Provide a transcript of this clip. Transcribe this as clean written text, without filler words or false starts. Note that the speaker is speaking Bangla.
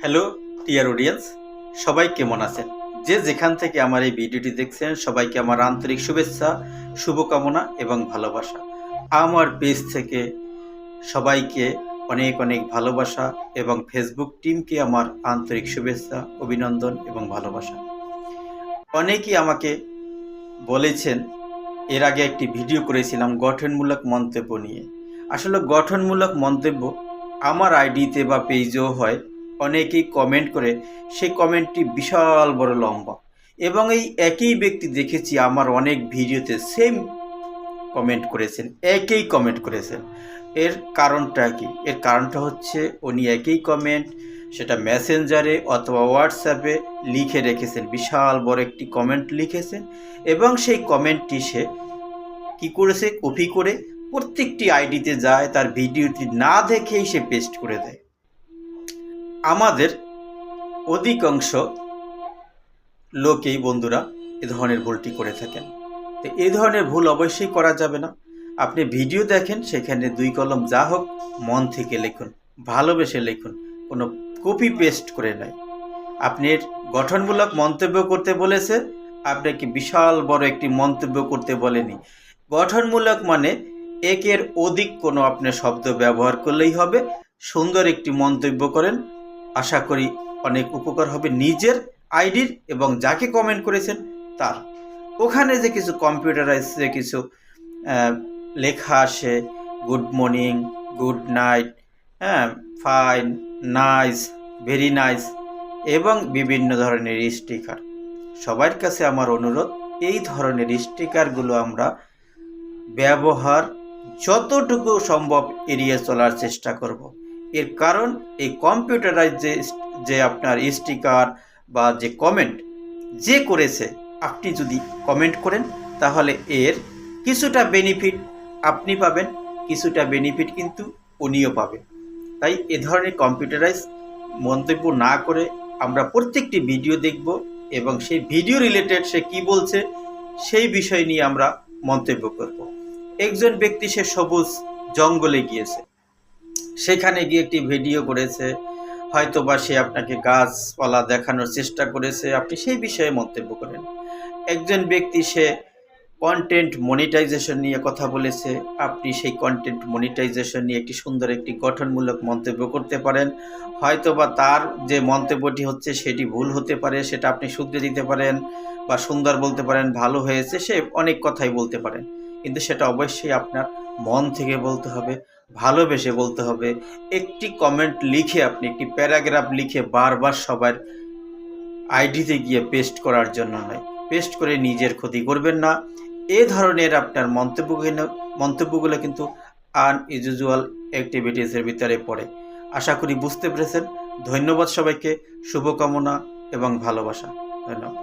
হ্যালো ডিয়ার অডিয়েন্স, সবাই কেমন আছেন? যে যেখান থেকে আমার এই ভিডিওটি দেখছেন সবাইকে আমার আন্তরিক শুভেচ্ছা, শুভকামনা এবং ভালোবাসা। আমার পেজ থেকে সবাইকে অনেক অনেক ভালোবাসা এবং ফেসবুক টিমকে আমার আন্তরিক শুভেচ্ছা, অভিনন্দন এবং ভালোবাসা। অনেকেই আমাকে বলেছেন, এর আগে একটি ভিডিও করেছিলাম গঠনমূলক মন্তব্য নিয়ে। আসলে গঠনমূলক মন্তব্য আমার আইডিতে বা পেজেও হয়, অনেকেই কমেন্ট করে, সেই কমেন্টটি বিশাল বড় লম্বা এবং এই একই ব্যক্তি দেখেছি আমার অনেক ভিডিওতে সেম কমেন্ট করেছেন, একই কমেন্ট করেছেন। এর কারণটা কি? এর কারণটা হচ্ছে উনি একই কমেন্ট সেটা মেসেঞ্জারে অথবা হোয়াটসঅ্যাপে লিখে রেখেছেন, বিশাল বড় একটি কমেন্ট লিখেছেন এবং সেই কমেন্টটি সে কী করেছে, কপি করে প্রত্যেকটি আইডিতে যায়, তার ভিডিওটি না দেখেই সে পেস্ট করে দেয়। আমাদের অধিকাংশ লোকেই বন্ধুরা এ ধরনের ভুলটি করে থাকেন। তো এই ধরনের ভুল অবশ্যই করা যাবে না। আপনি ভিডিও দেখেন, সেখানে 2 কলম যা হোক মন থেকে লিখুন, ভালোবেসে লিখুন, কোনো কপি পেস্ট করে নয়। আপনি গঠনমূলক মন্তব্য করতে বলেছে, আপনাকে বিশাল বড় একটি মন্তব্য করতে বলেনি। গঠনমূলক মানে একের অধিক কোনো আপনার শব্দ ব্যবহার করলেই হবে। সুন্দর একটি মন্তব্য করেন, আশা করি অনেক উপকার হবে নিজের আইডির এবং যাকে কমেন্ট করেছেন তার। ওখানে যে কিছু কম্পিউটারাইজ যে কিছু লেখা আসে, good morning, good night, fine, nice, very nice এবং বিভিন্ন ধরনের স্টিকার। সবার কাছে আমার অনুরোধ, এই ধরনের স্টিকারগুলো আমরা ব্যবহার যতটুকু সম্ভব এড়িয়ে চলার চেষ্টা করব। এর কারণ এই কম্পিউটারাইজ যে আপনার স্টিকার বা যে কমেন্ট যে করেছে, আপনি যদি কমেন্ট করেন তাহলে এর কিছুটা বেনিফিট আপনি পাবেন, কিছুটা বেনিফিট কিন্তু উনিও পাবেন। তাই এ ধরনের কম্পিউটারাইজ মন্তব্য না করে আমরা প্রত্যেকটি ভিডিও দেখব এবং সেই ভিডিও রিলেটেড সে কি বলছে সেই বিষয় নিয়ে আমরা মন্তব্য করব। একজন ব্যক্তি সে সবুজ জঙ্গলে গিয়েছে, সেখানে গিয়ে একটি ভিডিও করেছে, হয়তো বা সে আপনাকে গাছপালা দেখানোর চেষ্টা করেছে, আপনি সেই বিষয়ে মন্তব্য করেন। একজন ব্যক্তি সে কন্টেন্ট মনিটাইজেশন নিয়ে কথা বলেছে, আপনি সেই কন্টেন্ট মনিটাইজেশন নিয়ে একটি সুন্দর একটি গঠনমূলক মন্তব্য করতে পারেন। হয়তো বা তার যে মন্তব্যটি হচ্ছে সেটি ভুল হতে পারে, সেটা আপনি শুধরে দিতে পারেন বা সুন্দর বলতে পারেন, ভালো হয়েছে, সে অনেক কথাই বলতে পারেন, কিন্তু সেটা অবশ্যই আপনার মন থেকে বলতে হবে, ভালোবেসে বলতে হবে। একটি কমেন্ট লিখে আপনি একটি প্যারাগ্রাফ লিখে বারবার সবার আইডিতে গিয়ে পেস্ট করার জন্য নয়, পেস্ট করে নিজের ক্ষতি করবেন না। এ ধরনের আপনার মন্তব্যগুলো কিন্তু আনইউজুয়াল অ্যাক্টিভিটিসের ভিতরে পড়ে। আশা করি বুঝতে পেরেছেন। ধন্যবাদ সবাইকে, শুভকামনা এবং ভালোবাসা। ধন্যবাদ।